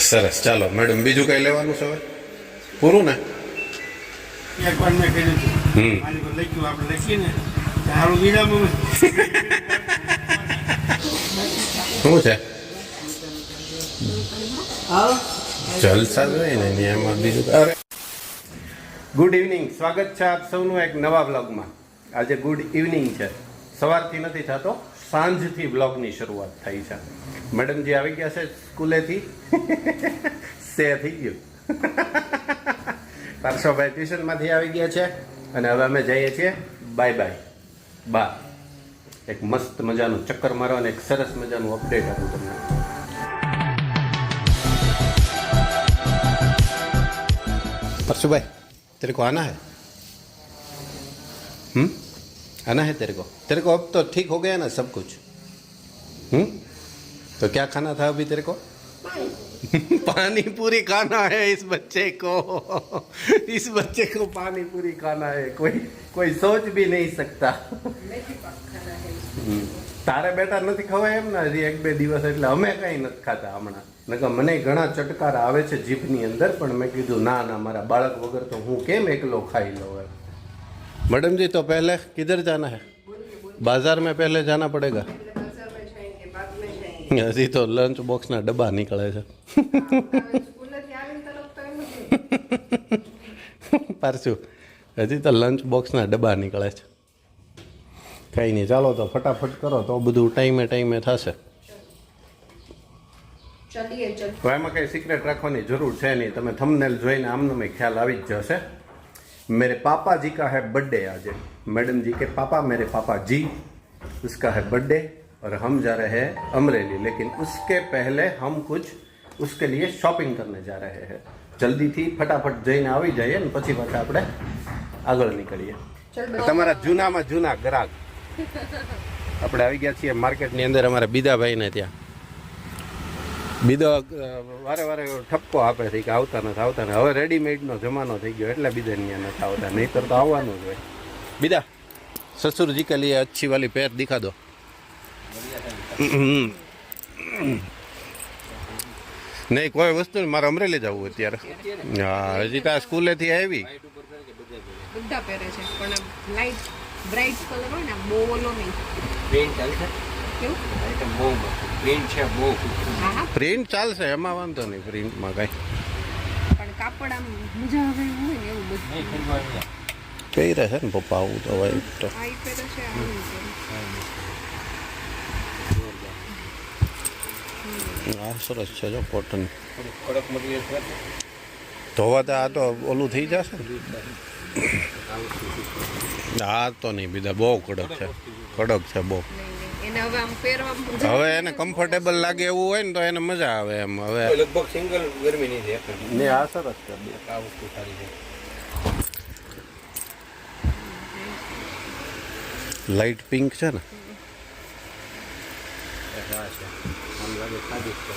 સરસ, ચાલો મેડમ, બીજું કઈ લેવાનું છે હવે? પૂરું ને? એકવાર મેં કર્યું હતું. આની પર લખ્યું આપણે લખીએ ને સારું વિરામ શું છે? હા જલસા જોઈએ ને એમાં બીજું. અરે ગુડ ઇવનિંગ, સ્વાગત છે આપ સૌનું એક નવા બ્લોગમાં. આજે ગુડ ઇવનિંગ છે, સવારથી નથી થતો, સાંજથી બ્લોગની શરૂઆત થઈ છે. મેડમજી આવી ગયા છે સ્કૂલેથી, સે થઈ ગયું. પાર્શ્વભાઈ ટ્યુશનમાંથી આવી ગયા છે અને હવે અમે જઈએ છીએ બાય બાય બા. એક મસ્ત મજાનું ચક્કર મારો અને એક સરસ મજાનું અપડેટ આપું તમને. परसु भाई, तेरे को आना है? आना है तेरे को अब तो ठीक हो गया ना सब कुछ? तो क्या खाना था अभी तेरे को? पानी पूरी खाना है इस बच्चे को. इस बच्चे को पानी पूरी खाना है. कोई सोच भी नहीं सकता. તારે બેટા નથી ખવાય એમ ને હજી 1-2 દિવસ, એટલે અમે કઈ નથી ખાતા હમણાં. નકર મને ઘણા ચટકાર આવે છે જીભની અંદર, પણ મેં કીધું ના મારા બાળક વગર તો હું કેમ એકલો ખાઈ લઉં એમ. मैडम जी, तो पहले किधर जाना है? बाजार में पहले जाना पड़ेगा. हजी तो लंच बॉक्स ना डब्बा निकले છે. પારસુ, હજી તો લંચ બોક્સના ડબ્બા નીકળે છે. કંઈ નહીં, ચાલો તો ફટાફટ કરો તો બધું ટાઈમે થશે. તો એમાં કંઈ સિક્રેટ રાખવાની જરૂર છે નહીં, તમે થંબનેલ જોઈને આમને ખ્યાલ આવી જ જશે. मेरे पापा जी का है बर्थडे आज. मैडम जी के पापा, मेरे पापा जी, उसका है बर्थडे और हम जा रहे हैं अमरेली. लेकिन उसके पहले हम कुछ उसके लिए शॉपिंग करने जा रहे हैं. જલ્દીથી ફટાફટ જઈને આવી જઈએ ને પછી પાછા આપણે આગળ નીકળીએ. તમારા જૂનામાં જૂના ગ્રાહક આપણે આવી ગયા છીએ માર્કેટની અંદર. અમારા બીદાભાઈને ત્યાં બીદો વારે ઠપકો આપે છે કે આવતા નથી. હવે રેડીમેડનો જમાનો થઈ ગયો એટલે બીજા ત્યાં નથી આવતા, નહીંતર તો આવવાનું જ હોય. બીદા, સસુરજી કે લીએ અચ્છી વાલી પેર દિખા દો. નહીં કોઈ વસ્તુ નહીં, મારે અમરેલી જવું અત્યારે. હા, હજી ત્યાં સ્કૂલેથી આવી. બધા પહેરે છે પણ લાઈટ બ્રાઇટ કલર હોય ને, બહુ ઓલો નહીં. પ્રિન્ટ ચાલશે? કેવું? આઈટમ બહુ પ્રિન્ટ છે, બહુ હા, પ્રિન્ટ ચાલશે, એમાં વાંધો નહીં, પ્રિન્ટમાં કાંઈ. પણ કાપડ આમ મજા આવે એવું હોય ને એવું બધું. પહેરે છે ને પપ્પા, આવું તો હોય તો. આ ઈ પહેરે છે, આ ઈ પહેરે. આ સરસ છે જો, કોટન. કડક મટીરિયલ છે. ધોવા તો આ તો ઓલું થઈ જશે ને. આ તો નહીં, બીજા બહુ કડક છે બહુ. એને હવે આમ પહેરવામાં મજા હવે એને કમ્ફર્ટેબલ લાગે એવું હોય ને તો એને મજા આવે એમ. હવે લગભગ સિંગલ ગરમી નહીં છે. ને આ સરસ છે. આ વસ્તુ સારી છે. લાઇટ પિંક છે ને. આમ લાગે સાદી છે.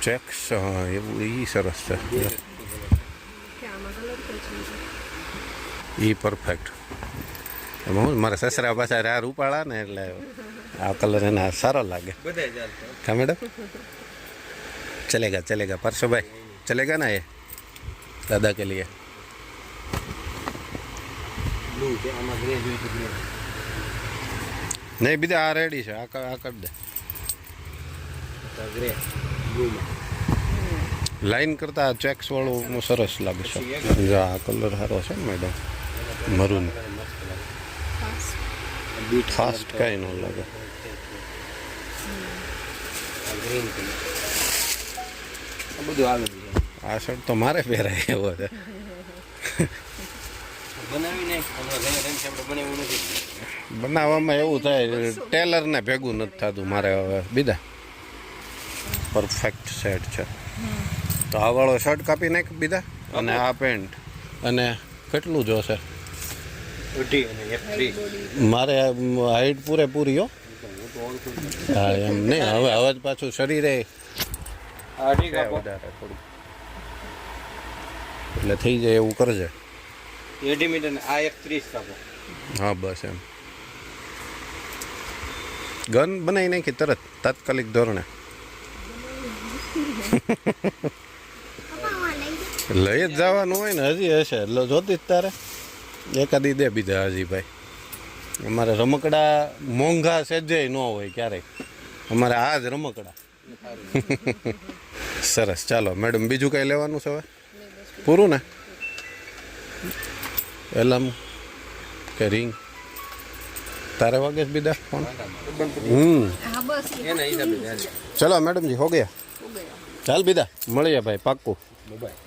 ચેક્સ, હા એવું, એ સરસ છે. કે આમાં કલર તો છે. એ પરફેક્ટ. એમાં હું મારા સસરા પાછા રા રૂપાળા ને એટલે આ કલર એને સારો લાગે. બધા ચાલશે. હા મેડમ, ચલેગા પરસો ભાઈ, ચલેગા ના એ દાદા કે લીએ. બ્લુ છે, આમાં ગ્રે જોઈએ તો ગ્રે. નહીં બીજા આ રેડી છે, આ કરી દે. ગ્રે બ્લુમાં લાઈન કરતાં ચેક્સ વાળું સરસ લાગે છે. જો આ કલર સારો છે ને મેડમ, મરૂન. ફાસ્ટ કાંઈ ન લાગે. ગ્રીન કલર આ બધું આવે છે. આ શર્ટ તો મારે પહેરાય એવો છે. બનાવીને હમણાં ઘરે છે, આપણે બનાવ્યું નથી. બનાવવામાં એવું થાય, ટેલરને ભેગું નથી થતું મારે હવે. બીજા પરફેક્ટ સેટ છે. તો આ વાળો શર્ટ કાપી નાખ બીજા, અને આ પેન્ટ. અને કેટલું જોશે? 80 અને F3. મારે હાઈટ પૂરેપૂરી હો. હા એમ નહીં, હવે પાછું શરીરે આ ઠીક આપો. વધારે થોડું એટલે થઈ જાય એવું કરજે. 80 મીટર આ એક 30 આપો. હા બસ એમ ગન બનાવી નાખી તરત તાત્કાલિક ધોરણે લઈ જ જવાનું હોય ને હજી હશે એટલે જોતી જ તારે એકાદી દે બીજા હજી ભાઈ અમારે રમકડા મોંઘા સેજે ન હોય ક્યારેય અમારે આ જ રમકડા સરસ ચાલો મેડમ બીજું કઈ લેવાનું છે હવે પૂરું ને એલામ કે રિંગ તારે વાગે બીજા ફોન હા બસ એના હિસાબે ચાલે. ચલો મેડમજી હો ગયા હો ગયા. ચાલ બીજા મળીએ ભાઈ પાક્કું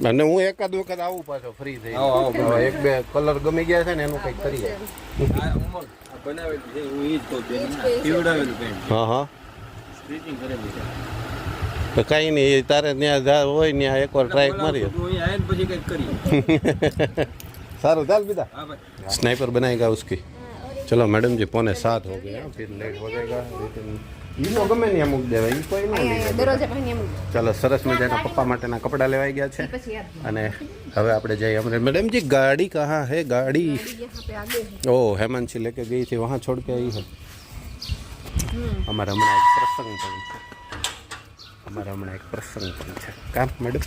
અને હું એકાદ વખત આવું પાછો ફ્રી થઈ આવો, આવો. એક બે કલર ગમી ગયા છે ને એનું કંઈક કરીએ આ ઉમર આ બનાવેલું છે હું ઈ જ કહું છું પીવડાવેલું પેન્ટ હા હા સ્ટિચિંગ કરેલું છે તો કાંઈ નહીં તારે ત્યાં હોય ત્યાં એકવાર ટ્રાય મારીએ તું અહીંયા આવીને પછી કંઈક કરીએ સારું ચાલ બીજા હા ભાઈ स्नाइपर बनाएगा उसकी चलो मैडम जी 6:45 हो गए हैं फिर लेट हो जाएगा लेकिन ઈનો ગમે ને અમુક દેવાય ઈ કોઈ ના અહીંયા લે દરવાજા પાસે એમ ચાલો સરસ મજાના પપ્પા માટેના કપડાં લેવાઈ ગયા છે પછી યાદ અને હવે આપણે જઈએ हमने मैडम जी गाड़ी कहाँ है गाड़ी यहाँ पे आगे है ओ हेमंत लेके गई थी वहाँ छोड़ के आई है हमारा हमारा एक प्रसंग પણ છે हमारा हमारा एक प्रसंग પણ છે કામ મેડમ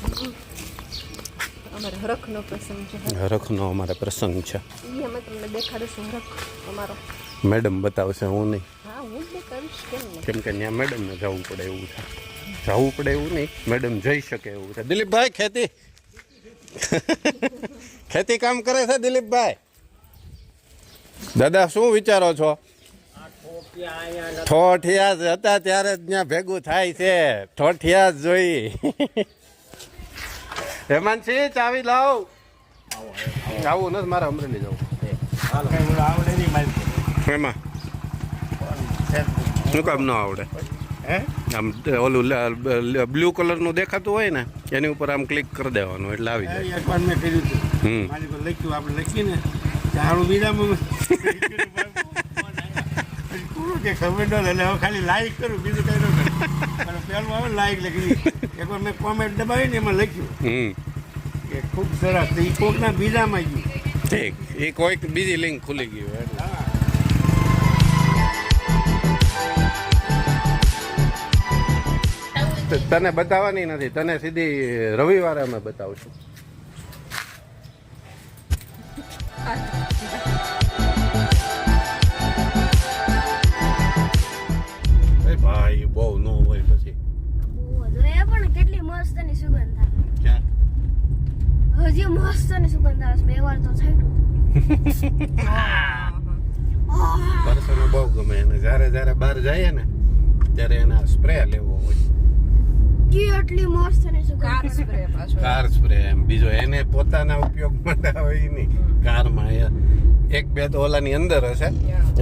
અમારે હરખનો પ્રસંગ છે હરખનો અમારે પ્રસંગ છે ઈ અમે તમને દેખાડીશું હરખ અમારો મેડમ બતાવશે હું નહીં હા હું જ કરીશ કેમ નહીં કેમ કે ત્યાં મેડમને જવું પડે એવું છે જવું પડે એવું નહીં મેડમ જઈ શકે એવું છે દિલીપભાઈ ખેતી ખેતી કામ કરે છે દિલીપભાઈ દાદા શું વિચારો છો ઠોઠિયા જ હતા ત્યારે જ ત્યાં ભેગું થાય છે ઠોઠિયા જ જોઈ હેમાંતસિંહ ચાવી લાવ આવું નથી મારે અમરેલી જવું આવડે નહીં મારી એમાં શું કામ ન આવડે હે આમ ઓલું બ્લુ કલરનું દેખાતું હોય ને એની ઉપર આમ ક્લિક કરી દેવાનું એટલે આવી જાય એકવાર મેં કર્યું હતું હમ મારી પર લખ્યું આપણે લખીને તારું બીજામાં પૂરું કે ખબર ન એટલે હવે ખાલી લાઈક કરું બીજું કંઈ ન કરું પણ પહેલું આવે લાઈક લખી એકવાર મેં કોમેન્ટ દબાવીને એમાં લખ્યું હમ કે ખૂબ સરસ તો એ કોકના બીજામાં ગયું ઠીક એ કોઈક બીજી લિંક ખુલી ગઈ હોય એટલે. તને બતાવવાની નથી તને સીધી રવિવારે અમે બતાવશું એ ભાઈ બહુ નો હોય પછી પણ કેટલી મસ્ત ની સુગંધ આવે ક્યાં હજી મસ્ત ની સુગંધ આવે બે વાર તો છાંટ્યું પરસોને બહુ ગમે એને જ્યારે બહાર જઈએ ને ત્યારે એના સ્પ્રે લેવો હોય કેટલી મસ્ત ની કાર સુગંધ સ્પ્રે પાછો કાર સ્પ્રે એમ બીજો એને પોતાના ઉપયોગ માટે આવે ઈ નહીં કારમાં એક બે તો ઓલાની અંદર હશે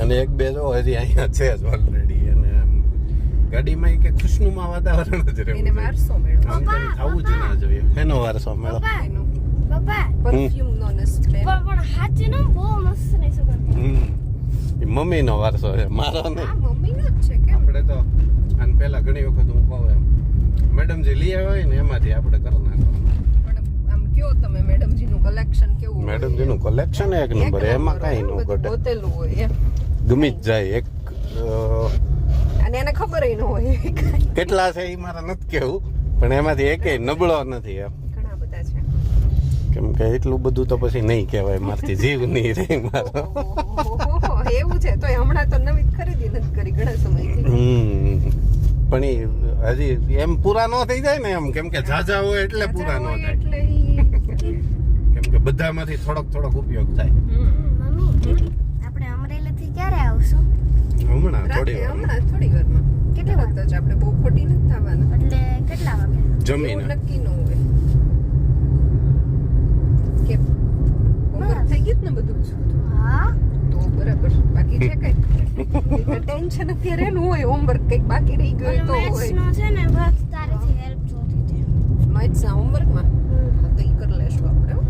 અને એક બે તો હજી અહીંયા છે જ ઓલરેડી અને આમ ગાડીમાં ઈ કે ખુશનુમા વાતાવરણ જ એને રહેવું વારસો મેળવો અંદર થવું જ ના જોઈએ એનો વારસો મેળો પપ્પા પરફ્યુમ નો ને સ્પ્રે પણ હાચી નો બહુ મસ્ત ની સુગંધ ઈ મમ્મીનો વારસો છે મારો આ નહીં મમ્મી નો જ છે કેમ આપણે તો આને પહેલા ઘણી વખત હું કહું એમ મેડમ જે લઈ આવ્યા હોય ને એમાંથી આપણે કરી નાખવાનું પણ આમ કયો તમે મેડમજી નું કલેક્શન કેવું હોય? મેડમજીનું કલેક્શન એક નંબર એમાં કાંઈ ન બધું ઘટે ગોતેલું હોય એમ ગમી જ જાય એક અને એને ખબર ન હોય કેટલા છે એ મારે નથી કેવું પણ એમાંથી એકેય નબળો નથી એમ ઘણા બધા છે કેમ કે એટલું બધું તો પછી નહીં કહેવાય મારથી જીવ નહીં રહે મારો ઓહોહોહો, એવું છે તો હમણાં તો નવી ખરીદી નથી કરી ઘણા સમયથી પણ એ હજી એમ પૂરા ન થઈ જાય ને એમ કેમ કે ઝાઝા હોય એટલે પૂરા ન થાય એટલે કેમ કે બધામાંથી થોડોક ઉપયોગ થાય મમ્મી આપણે અમરેલી થી ક્યારે આવશું હમણાં થોડી વાર હમણાં થોડી વારમાં કેટલી વાર? તરત જ આપણે બહુ ખોટી નથી થવાના એટલે કેટલા વાગે જમીને એવું નક્કી ન હોય કે હોમવર્ક થઈ ગયું જ ને બધું જ હા તો બરાબર બાકી છે કઈ ટેન્શન અત્યારે એનું હોય હોમવર્ક કઈક બાકી રહી ગયું તો મેથ્સ હોય નો છે ને બસ તારેથી હેલ્પ જોતી હતી મેથ્સ ના હોમવર્કમાં હા તો ઈ કરી લેશું આપણે હો.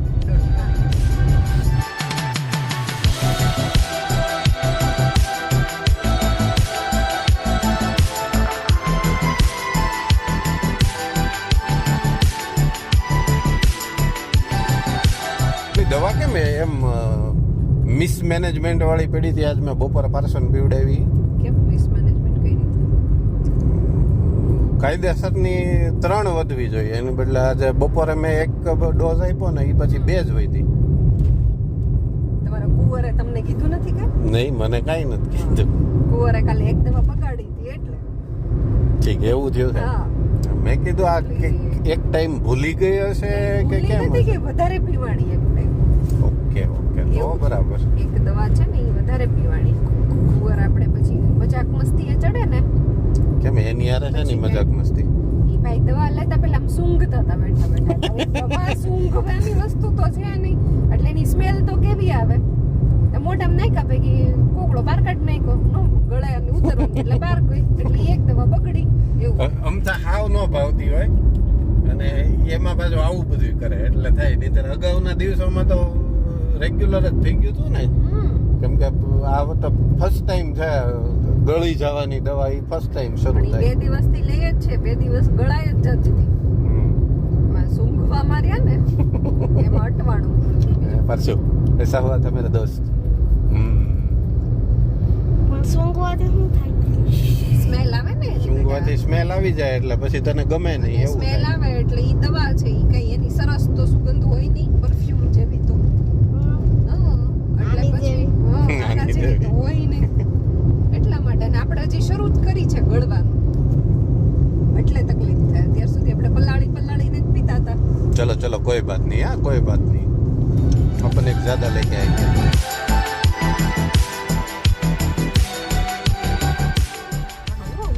દવા કેમ એમ મિસ મિસમેનેજમેન્ટ વાળી પડી હતી આજ મેં બપોરે પાર્સન પીવડાવી. કેમ મિસમેનેજમેન્ટ કઈ રીતે? કાયદેસરની 3 વધવી જોઈએ એની બદલે આજે બપોરે મેં 1 ડોઝ આપ્યો ને એ પછી 2 જ હોય હતી. તમારા કુંવરે તમને કીધું નથી કે? નહીં મને કાંઈ નથી કીધું. કુંવરે કાલે એક દવા બગાડી હતી એટલે. ઠીક એવું થયું છે. હા. મેં કીધું આ એક ટાઈમ ભૂલી ગઈ હશે કે ભૂલી કેમ નથી હશે? કે વધારે પીવાણી એક ટાઈમ. ઓકે તો એવું. બરાબર. એક દવા છે ને એ વધારે પીવાણી. કુંવર આપણે પછી મજાક મસ્તી એ ચડે ને કેમ એની યારે છે ને મજાક મસ્તી. ઈ ભાઈ દવા લેતા પેલા આમ સૂંઘતા હતા બેઠા બેઠા. દવા સૂંઘવાની વસ્તુ તો છે નહીં એટલે એની સ્મેલ તો કેવી આવે. તો મોઢામાં નાખ્યા પૈકી કોકડો બહાર કાઢી નાખ્યો નો ગળે અને ઉતરવાનું એટલે બહાર ગઈ એટલે એક દવા બગડી એવું. અમથા હાવ ન ભાવતી હોય અને એમાં પાછું આવું બધું કરે એટલે થાય. નહીંતર અગાઉના દિવસોમાં તો રેગ્યુલર જ થઈ ગયું હતું ને. કેમ કે આ વખતે ફર્સ્ટ ટાઈમ છે ગળી જવાની દવા એ ફર્સ્ટ ટાઈમ શરૂ પણ ઈ થાય. 2 દિવસથી લઈએ જ છે 2 દિવસ ગળાય જ જતી હતી. એમાં સૂંઘવા માર્યા ને એમાં અટવાણું. પરસું એસા હુઆ था मेरा दोस्त. પણ સૂંઘવાથી શું થાય? સ્મેલ આવે ને એની ઊંઘવાથી સ્મેલ આવી જાય એટલે પછી તને ગમે નહીં એવું સ્મેલ થાય. આવે એટલે ઈ દવા છે ઈ કઈ એની સરસ તો સુગંધ હોય નહીં પરફ્યુમ જેવી તો હા, એટલે આની પછી જેવી. હા, આના આની જેવી તો જેવી. હોય નહીં એટલા માટે ને આપણે હજી શરૂ જ કરી છે ગળવાનું એટલે તકલીફ થાય. અત્યાર સુધી આપણે પલાળીને જ પીતા હતા. चलो चलो कोई बात नहीं हाँ कोई बात नहीं अपन एक ज्यादा लेके आएंगे.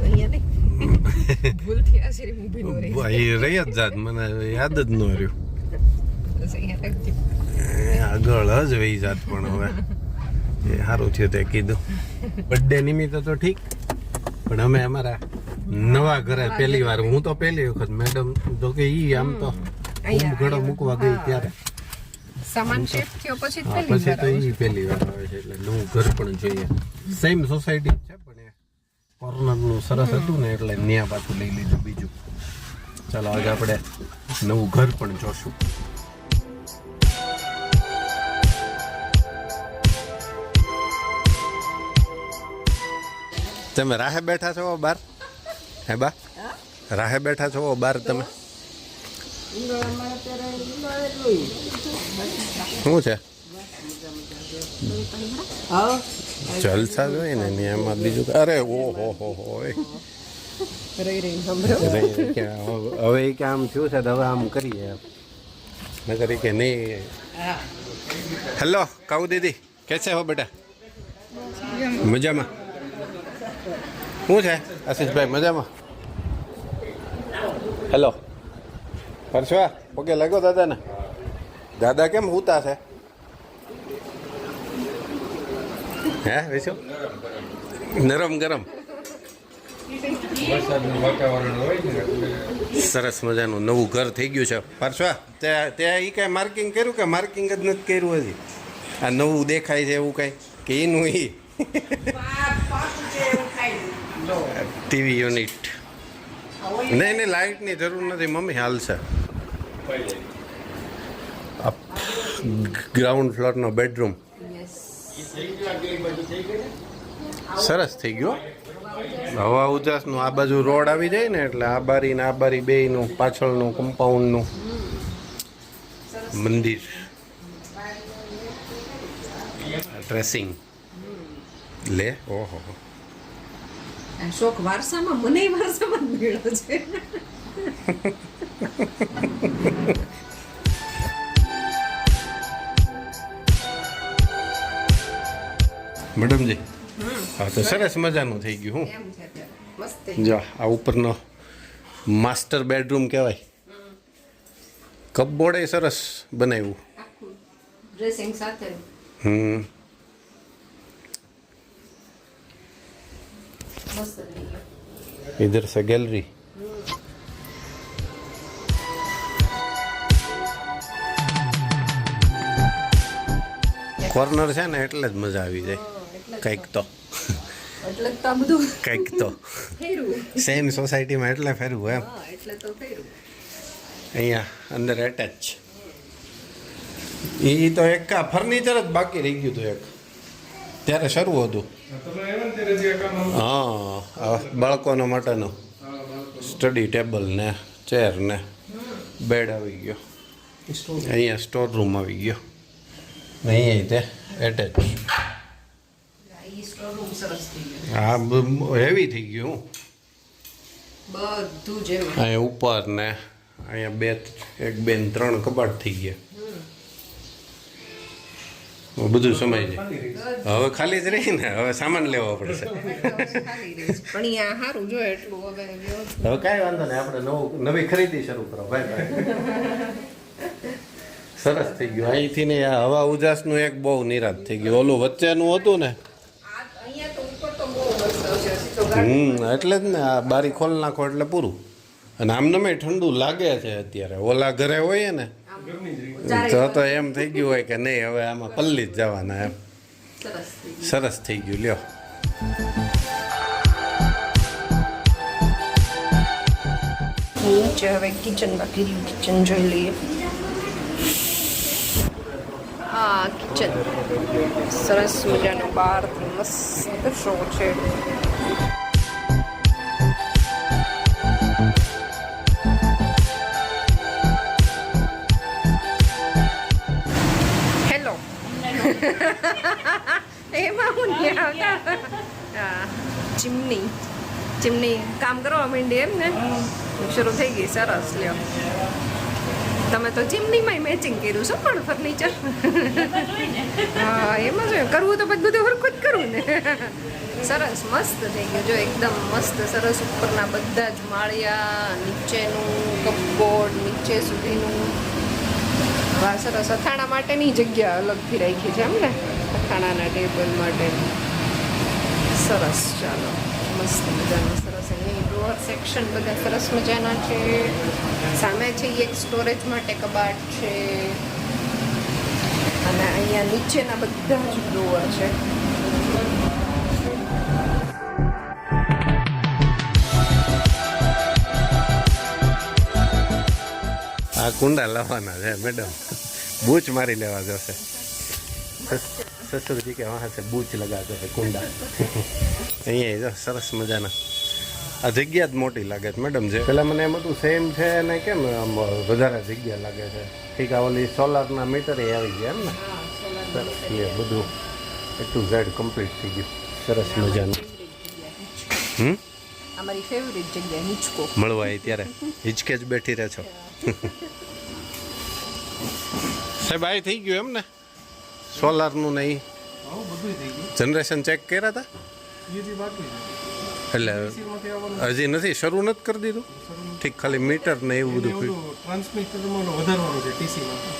અહીંયા નહીં ભૂલથી આ શેરી ઊભી નો રહી ભાઈ રહી જ જાત મને યાદ જ ન રહ્યું. બસ અહીંયા રાખજે. આગળ જ વહી જાત પણ હવે એ સારું થયું તે કીધું. બર્થડે નિમિત્તે તો ઠીક પણ અમે અમારા નવા ઘરે પહેલી વાર હું તો પહેલી વખત મેડમ જો કે ઈ આમ તો ઘડો મૂકવા ગઈ ત્યારે સામાન શિફ્ટ થયો પછી જ હા, પહેલી પછી વાર તો આવે છે. ઈ પહેલી વાર આવે છે એટલે નવું ઘર પણ જોઈએ. સેમ સોસાયટી છે પણ એ કોર્નરનું સરસ હતું ને એટલે ન્યા પાછું લઈ લીધું બીજું. ચાલો આજે આપણે નવું ઘર પણ જોશું. તમે રાહે બેઠા છો બાર? હે બા રાહે બેઠા છો બાર તમે? શું છે જલસા જોઈએ ને એની એમાં બીજું અરે ઓહો હો રહી રહીને સાંભળો. હવે કે આમ થયું છે તો હવે આમ કરીએ નગર કે નહીં. હેલો કાઉ દીદી કેસે હો બેટા? મજામાં? શું છે આશીષભાઈ મજામાં? હેલો હર્ષવા પગે લાગ્યો દાદાને? દાદા કેમ હુતા છે? હે વેચો નરમ ગરમ સરસ મજાનું નવું ઘર થઈ ગયું છે. હર્ષવા ત્યાં એ કાંઈ માર્કિંગ કર્યું કે માર્કિંગ જ નથી કર્યું હજી? આ નવું દેખાય છે એવું કાંઈ કે એનું ઈ ટીવી યુનિટ? નહીં નહીં લાઇટની જરૂર નથી મમ્મી હાલશે. ગ્રાઉન્ડ ફ્લોરનો બેડરૂમ સરસ થઈ ગયો. હવા ઉજાસનું આ બાજુ રોડ આવી જાય ને એટલે આ બારી ને આ બારી બેયનું પાછળનું કમ્પાઉન્ડનું મંદિર ડ્રેસિંગ લે ઓહો આ શોખ વારસામાં મને વારસામાં જ મળ્યો છે. મેડમજી હા તો સરસ મજાનું થઈ ગયું. હું એમ છે અત્યારે. મસ્ત જો આ ઉપરનો માસ્ટર બેડરૂમ કહેવાય. કપબોર્ડ સરસ બનાવ્યું. આખું ડ્રેસિંગ સાથે મસ્ત થઈ ગયું. इधर से गैलरी કોર્નર છે ને એટલે જ મજા આવી જાય. કંઈક તો એટલે તો આ બધું કંઈક તો ફેરવું. સેમ સોસાયટીમાં એટલે ફેરવું એમ. હા એટલે તો ફેરવું. અહીંયા અંદર એટેચ એ તો એક આ ફર્નિચર જ બાકી રહી ગયું હતું એક ત્યારે શરૂ હતું હા આ બાળકોના માટેનું સ્ટડી ટેબલ ને ચેર ને બેડ આવી ગયો અહીંયા સ્ટોર રૂમ આવી ગયો ને અહીંયા તે એટેચ હા હેવી થઈ ગયું બધું જ એમ. અહીંયા ઉપર ને અહીંયા એક બે ને 3 કબાટ થઈ ગયા બધું સમય જાય હવે ખાલી જ રહી ને હવે સામાન લેવો પડશે ખાલી રહે છે. પણ અહીંયા સારું જોઈએ એટલું હવે વ્યવસ્થિત. હવે કાંઈ વાંધો નહીં આપણે નવી ખરીદી શરૂ કરો ભાઈ સરસ થઈ ગયું અહીંથી ને આ હવા ઉજાસનું એક બહુ નિરાશ થઈ ગયું ઓલું વચ્ચેનું હતું ને અહીંયા તો ઉપર તો બહુ મસ્ત છે. સીધો ગાડી એટલે જ ને આ બારી ખોલ નાખો એટલે પૂરું અને આમને ઠંડુ લાગે છે અત્યારે ઓલા ઘરે હોય ને તો એમ થઈ ગયું હોય કે નહીં હવે આમાં પલ્લી જ જવાના એમ સરસ થઈ ગયું. સરસ થઈ ગયું લ્યો નીચે હવે કિચન બાકી રહ્યું. કિચન જોઈ લઈએ. આ કિચન સરસ મજાનો બહારથી મસ્ત શો છે. હેલો એમાં હું નહીં આવતા. હા ચીમની કામ કરવા માંડી એમ ને શરૂ થઈ ગઈ. સરસ લ્યો તમે તો ચીમનીમાં મેચિંગ કર્યું શું પણ ફર્નિચર હા એમાં જો કરવું તો બધું તો હરખું જ કરવું ને. સરસ મસ્ત થઈ ગયું જો એકદમ મસ્ત સરસ. ઉપરના બધા જ માળિયા નીચેનું કપબોર્ડ નીચે સુધીનું. વાહ સરસ. અથાણા માટેની જગ્યા અલગથી રાખી છે એમ ને અથાણાના ટેબલ માટે સરસ. ચાલો મસ્ત મજાનું સરસ. એની ડ્રોઅર સેક્શન બધા સરસ મજાના છે. સામે છે એક સ્ટોરેજ માટે કબાટ છે અને અહીંયા નીચેના બધા જ ડ્રોઅર છે. આ કુંડા લાવવાના છે મેડમ બૂચ મારી લેવા જશે સસુરજી કે વહાં સે બૂચ લગા દે કુંડા અહીંયા જો સરસ મજાના. આ જગ્યા જ મોટી લાગે છે મેડમ છે પેલા મને એમ હતું સેમ છે ને કેમ આમ વધારે જગ્યા લાગે છે ઠીક આ ઓલી સોલારના મીટર આવી ગયા એમ ને સરસ લે બધું એટલું ઝેડ કમ્પ્લીટ થઈ ગયું સરસ મજાનું. અમારી ફેવરિટ જગ્યા હિંચકો મળવા આવી ત્યારે હિંચકે જ બેઠી રહે છો સાહેબ આ થઈ ગયું એમ ને સોલારનું નહીં જનરેશન ચેક કર્યા હતા એટલે હજી નથી શરૂ નથી કરી દીધું ઠીક ખાલી મીટર ને એવું બધું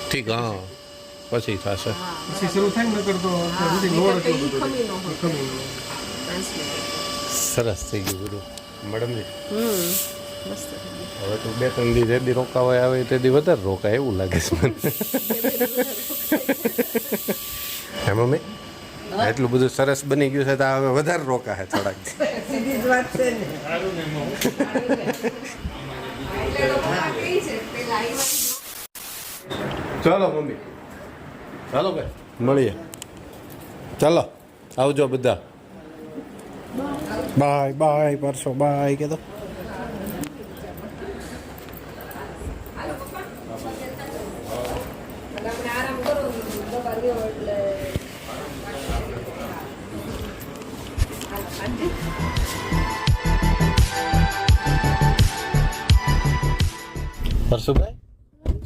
ઠીક હા પછી થશે સરસ થઈ ગયું બધું મેડમજી મસ્ત થઈ ગયું. હવે તો 2-3 દી જે દી રોકાવા આવે તે દી વધારે રોકાય એવું લાગે છે મને હે મમ્મી એટલું બધું સરસ બની ગયું છે તો હવે વધારે રોકા છે થોડાક ચાલો મમ્મી ચાલો ભાઈ મળીએ ચાલો આવજો બધા બાય બાય પરસો બાય કે તો પરશુભાઈ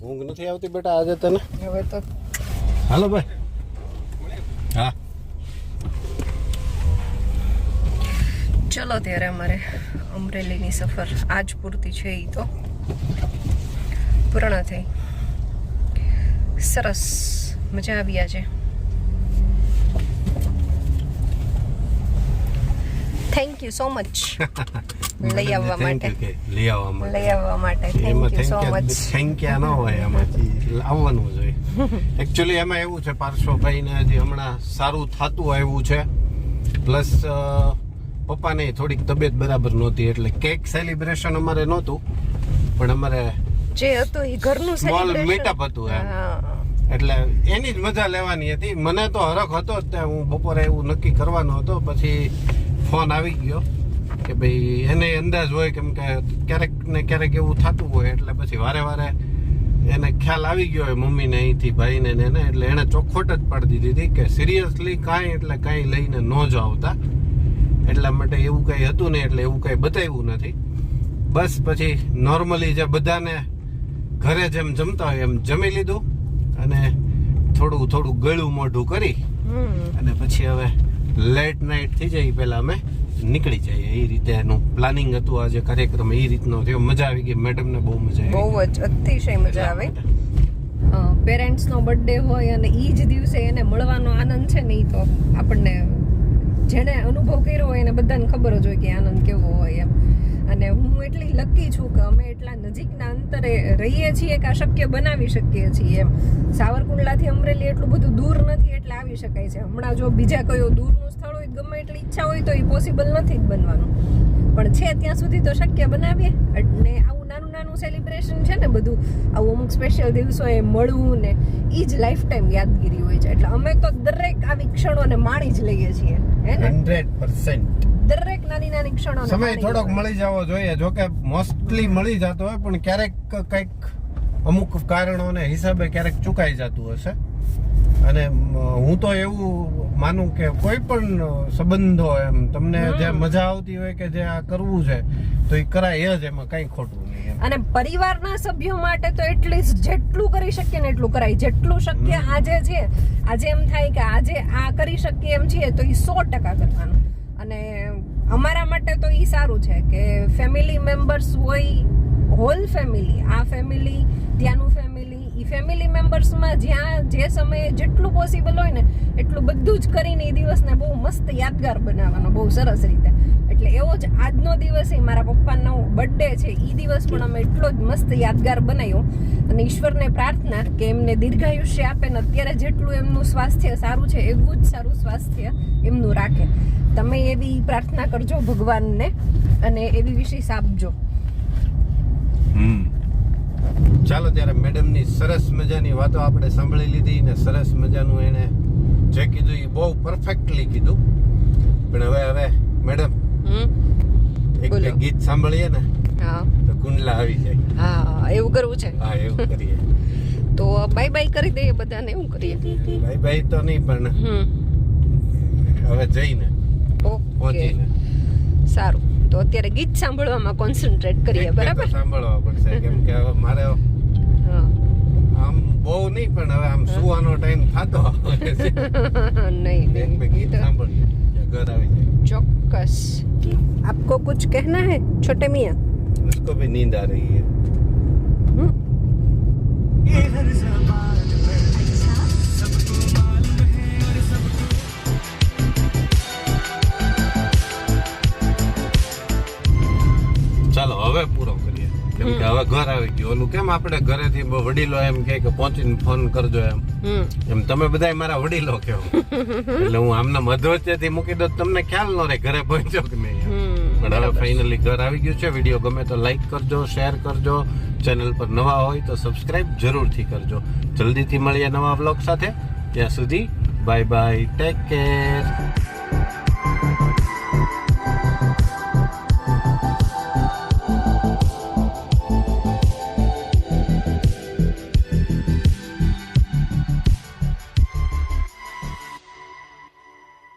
ઊંઘ નથી આવતી બેટા આજે તને હવે તો હાલો ભાઈ હા ચલો ત્યારે અમારે અમરેલીની સફર આજ પૂરતી છે એ તો પૂર્ણ થઈ. સરસ મજા આવી આજે. થેન્ક યુ સો મચ લઈ આવવા માટે લઈ આવવા માટે થેન્ક યુ સો મચ. થેન્ક્યા ન હોય એમાંથી આવવાનું જોઈએ એકચ્યુઅલી એમાં એવું છે પાર્શ્વભાઈને હજી હમણાં સારું થતું આવ્યું છે પ્લસ પપ્પાને થોડીક તબિયત બરાબર નહોતી એટલે કેક સેલિબ્રેશન અમારે નહોતું પણ અમારે જે હતું એ ઘરનું સ્મોલ celebration. મીટઅપ હતું એમ હા એટલે એની જ મજા લેવાની હતી. મને તો હરખ હતો જ ત્યાં, હું બપોરે એવું નક્કી કરવાનો હતો, પછી ફોન આવી ગયો કે ભાઈ એને અંદાજ હોય કેમ કે ક્યારેક ને ક્યારેક એવું થતું હોય, એટલે પછી વારે વારે એને ખ્યાલ આવી ગયો હોય મમ્મીને અહીંથી ભાઈને ને એને, એટલે એણે ચોખવટ જ પાડી દીધી હતી કે સિરિયસલી કાંઈ એટલે કાંઈ લઈને ન જ આવતા. એટલા માટે એવું કંઈ હતું નહીં, એટલે એવું કંઈ બતાવ્યું નથી. બસ પછી નોર્મલી જે બધાને ઘરે જેમ જમતા હોય એમ જમી લીધું અને થોડું થોડું ગળું મોઢું કરી અને પછી હવે લેટ નાઇટ થઈ જાય પહેલા અમે નીકળી જઈએ. એ રીતે એનું પ્લાનિંગ હતું. આજે કાર્યક્રમ એ રીતનો થયો. મજા આવી ગઈ. મેડમને બહુ મજા આવી. બહુ જ અતિશય મજા આવે. પેરેન્ટ્સનો બર્થડે હોય અને એ જ દિવસે એને મળવાનો આનંદ છે ને, એ તો આપણને જેને અનુભવ કર્યો હોય એને બધાને ખબર જ હોય કે આનંદ કેવો હોય એમ. અને હું એટલી લકી છું કે અમે એટલા નજીકના અંતરે રહીએ છીએ કે આ શક્ય બનાવી શકીએ છીએ એમ. સાવરકુંડલાથી અમરેલી એટલું બધું દૂર નથી, એટલે આવી શકાય છે. હમણાં જો બીજા કોઈ દૂરનું સ્થળ હોય, ગમે એટલી ઈચ્છા હોય તો એ પોસિબલ નથી જ બનવાનું, પણ છે ત્યાં સુધી તો શક્ય બનાવીએ. અને આવું નાનું નાનું સેલિબ્રેશન છે ને બધું, આવું અમુક સ્પેશિયલ દિવસોએ મળવું ને એ જ લાઈફ ટાઈમ યાદગીરી હોય છે. એટલે અમે તો દરેક આવી ક્ષણોને માણી જ લઈએ છીએ, હે ને? 100% દરેક નાની નાની ક્ષણો સમય થોડોક મળી જવો જોઈએ. જો કે મોસ્ટલી મળી જતો હોય, પણ ક્યારેક કંઈક અમુક કારણોને હિસાબે ક્યારેક ચૂકાઈ જતું હશે. અને હું તો એવું માનું કે કોઈ પણ સંબંધો એમ તમને જે મજા આવતી હોય કે જે આ કરવું છે તો એ કરાય જ, એમાં કંઈ ખોટું નહીં એમ. અને પરિવારના સભ્યો માટે તો એટલીસ્ટ જેટલું કરી શકીએ ને એટલું કરાય. જેટલું શક્ય આજે છે, આજે એમ થાય કે આજે આ કરી શકીએ એમ છીએ તો એ 100% કરવાનું. અને અમારા માટે તો એ સારું છે કે ફેમિલી મેમ્બર્સ હોય, હોલ ફેમિલી, આ ફેમિલી, ત્યાંનું ફેમિલી, એ ફેમિલી મેમ્બર્સમાં જ્યાં જે સમયે જેટલું પોસિબલ હોય ને એટલું બધું જ કરીને એ દિવસને બહુ મસ્ત યાદગાર બનાવવાનો, બહુ સરસ રીતે. એટલે એવો જ આજનો દિવસ, મારા પપ્પાનો બર્થડે છે, એ દિવસ પણ અમે એટલો જ મસ્ત યાદગાર બનાવ્યો. અને ઈશ્વરને પ્રાર્થના કે એમને દીર્ઘાયુષ્ય આપે ને અત્યારે જેટલું એમનું સ્વાસ્થ્ય સારું છે એવું જ સારું સ્વાસ્થ્ય એમનું રાખે. તમે એવી પ્રાર્થના કરજો ભગવાનને અને એવી વિશેષ આપજો. ચાલો ત્યારે મેડમની સરસ મજાની વાતો આપણે સાંભળી લીધી ને સરસ મજાનું એને જે કીધું એ બહુ પરફેક્ટલી કીધું. પણ હવે મેડમ એક ગીત સાંભળીએ ને તો કુંડલા આવી જાય. હા, એવું કરવું છે. હા, એવું કરીએ. તો બાય બાય કરી દઈએ બધાને, એવું કરીએ. બાય બાય તો નહીં, પણ હવે જઈને પહોંચીને. સારું, તો અત્યારે ગીત સાંભળવામાં કોન્સન્ટ્રેટ કરીએ, બરાબર? સાંભળવા પડશે કેમ કે હવે મારે આમ બહુ નહીં, પણ હવે આમ સુવાનો ટાઈમ થતો નહીં ગીત સાંભળીએ, ઘર આવી જાય. ચોક્કસ. આપકો કુછ કહેના હૈ છોટે મિયાં? उसको भी नींद आ रही है. ચાલો હવે પૂરો કરીએ કેમ કે હવે ઘર આવી ગયું. ઓલું કેમ આપણે ઘરેથી વડીલો એમ કે પહોંચીને ફોન કરજો એમ તમે બધા મારા વડીલો કહો, એટલે હું આમના મધવચ્ચેથી મૂકી દઉં, તમને ખ્યાલ ન રહે ઘરે પહોંચ્યો કે નહીં. પણ હવે ફાઇનલી ઘર આવી ગયું છે. વિડીયો ગમે તો લાઈક કરજો, શેર કરજો, ચેનલ પર નવા હોય તો સબસ્ક્રાઇબ જરૂરથી કરજો. જલ્દીથી મળીએ નવા વ્લોગ સાથે. ત્યાં સુધી બાય બાય, ટેક કેર.